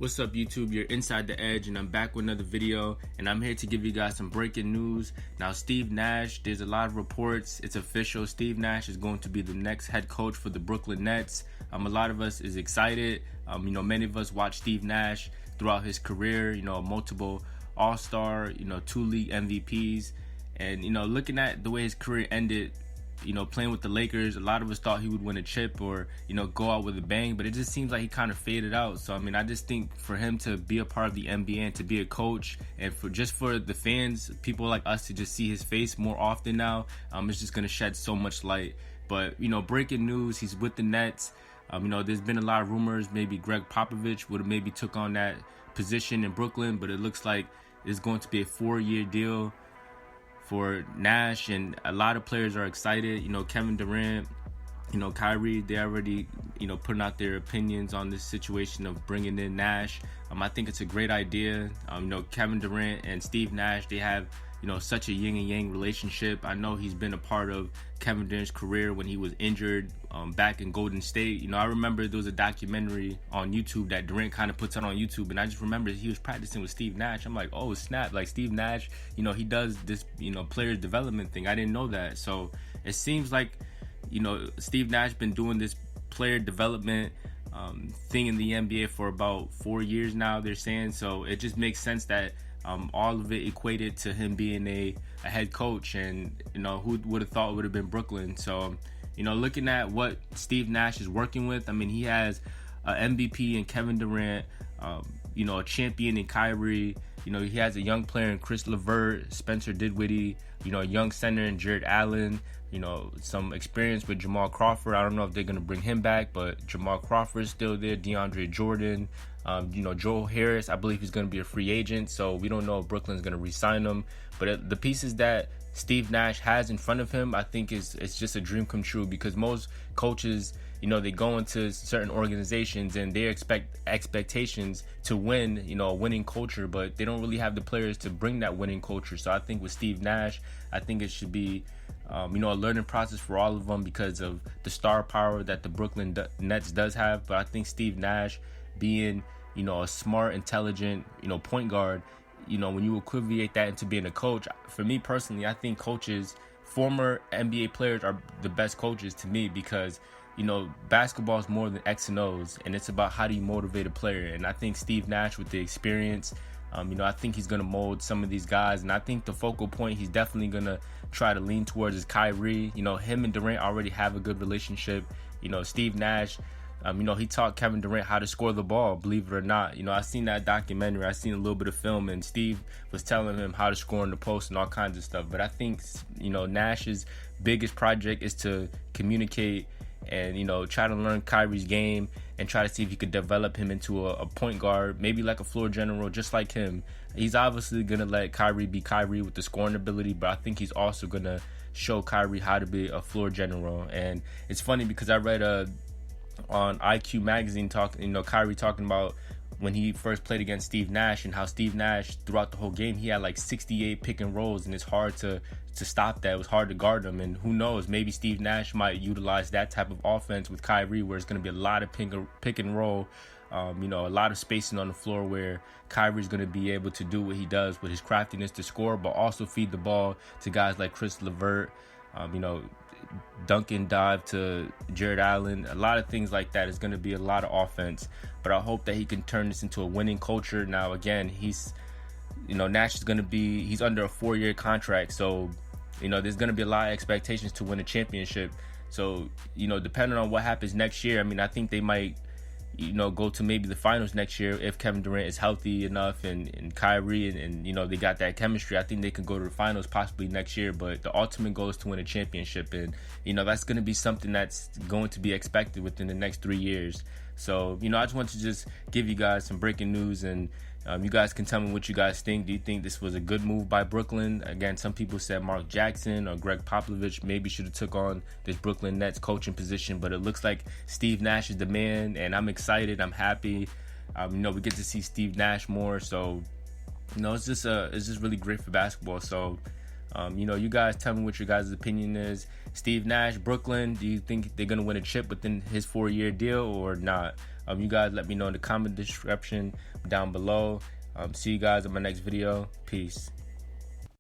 What's up, YouTube? You're Inside the Edge, and I'm back with another video, and I'm here to give you guys some breaking news. Now, Steve Nash, there's a lot of reports. It's official. Steve Nash is going to be the next head coach for the Brooklyn Nets. A lot of us is excited. Many of us watched Steve Nash throughout his career, multiple All-Star, 2 league MVPs. And, looking at the way his career ended, playing with the Lakers, a lot of us thought he would win a chip or, go out with a bang, but it just seems like he kind of faded out. So, I just think for him to be a part of the NBA and to be a coach, and for the fans, people like us to just see his face more often now, it's just going to shed so much light. But, breaking news, he's with the Nets. There's been a lot of rumors, maybe Greg Popovich would have maybe took on that position in Brooklyn, but it looks like it's going to be a 4-year deal for Nash, and a lot of players are excited. Kevin Durant, Kyrie, they already, putting out their opinions on this situation of bringing in Nash. I think it's a great idea. Kevin Durant and Steve Nash, they have, such a yin and yang relationship. I know he's been a part of Kevin Durant's career when he was injured back in Golden State. I remember there was a documentary on YouTube that Durant kind of puts out on YouTube, and I just remember he was practicing with Steve Nash. I'm like, oh snap, like Steve Nash, he does this, players development thing. I didn't know that. So it seems like, Steve Nash been doing this player development thing in the NBA for about 4 years now, they're saying. So it just makes sense that all of it equated to him being a head coach, and who would have thought it would have been Brooklyn. So looking at what Steve Nash is working with, he has an MVP in Kevin Durant, a champion in Kyrie. He has a young player in Chris LeVert, Spencer Dinwiddie, a young center in Jared Allen, some experience with Jamal Crawford. I don't know if they're going to bring him back, but Jamal Crawford is still there, DeAndre Jordan, Joe Harris, I believe he's going to be a free agent, so we don't know if Brooklyn's going to re-sign him. But the pieces that Steve Nash has in front of him, I think it's just a dream come true, because most coaches, they go into certain organizations and they expect expectations to win, a winning culture, but they don't really have the players to bring that winning culture. So I think with Steve Nash, I think it should be, a learning process for all of them because of the star power that the Brooklyn Nets does have. But I think Steve Nash being, a smart, intelligent, point guard, when you equivocate that into being a coach, for me personally, I think coaches, former NBA players are the best coaches to me, because basketball is more than X and O's, and it's about how do you motivate a player. And I think Steve Nash, with the experience, I think he's going to mold some of these guys. And I think the focal point he's definitely going to try to lean towards is Kyrie. Him and Durant already have a good relationship. Steve Nash, he taught Kevin Durant how to score the ball, believe it or not. I seen that documentary. I seen a little bit of film, and Steve was telling him how to score in the post and all kinds of stuff. But I think, Nash's biggest project is to communicate and, try to learn Kyrie's game and try to see if he could develop him into a point guard, maybe like a floor general, just like him. He's obviously going to let Kyrie be Kyrie with the scoring ability, but I think he's also going to show Kyrie how to be a floor general. And it's funny because I read on IQ magazine Kyrie talking about when he first played against Steve Nash, and how Steve Nash throughout the whole game, he had like 68 pick and rolls, and it's hard to stop that. It was hard to guard him, and who knows, maybe Steve Nash might utilize that type of offense with Kyrie, where it's going to be a lot of pick and roll, a lot of spacing on the floor, where Kyrie's going to be able to do what he does with his craftiness to score, but also feed the ball to guys like Chris LeVert, dunk and dive to Jared Allen. A lot of things like that. Is going to be a lot of offense, but I hope that he can turn this into a winning culture. Now again, he's Nash is going to be, he's under a 4-year contract, so there's going to be a lot of expectations to win a championship. So depending on what happens next year, I think they might go to maybe the finals next year if Kevin Durant is healthy enough, and Kyrie and they got that chemistry. I think they can go to the finals possibly next year, but the ultimate goal is to win a championship, and that's going to be something that's going to be expected within the next 3 years. So I just want to just give you guys some breaking news, and you guys can tell me what you guys think. Do you think this was a good move by Brooklyn? Again, some people said Mark Jackson or Greg Popovich maybe should have took on this Brooklyn Nets coaching position, but it looks like Steve Nash is the man, and I'm excited. I'm happy. We get to see Steve Nash more, so it's just really great for basketball. So You know, you guys tell me what your guys' opinion is. Steve Nash, Brooklyn, do you think they're going to win a chip within his 4-year deal or not? You guys let me know in the comment description down below. See you guys in my next video. Peace.